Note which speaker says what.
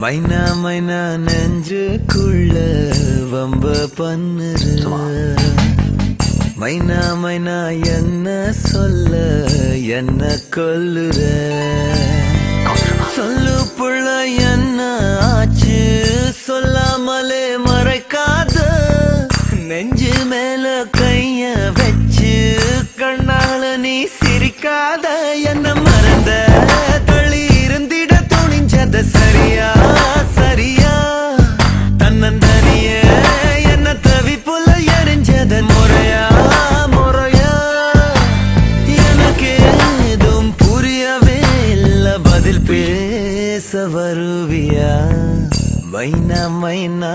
Speaker 1: மைனா மைனா நெஞ்சுக்குள்ள வம்ப பண்ணுற மைனா மைனா என்ன சொல்ல என்ன கொல்லுற சொல்லு புள்ள என்ன ஆச்சு சொல்லாமலே மறைக்காத நெஞ்சு மேல கைய வச்சு கண்ணால நீ சிரிக்காத என்ன மறந்த தள்ளி இருந்திட துணிஞ்சத சரியா சரியா தன்னந்தனிய என்ன தவிப்புல எரிஞ்சத முறையா முறையா எனக்கு ஏதும் புரியவே இல்ல பதில் பேச வருவியா மைனா மைனா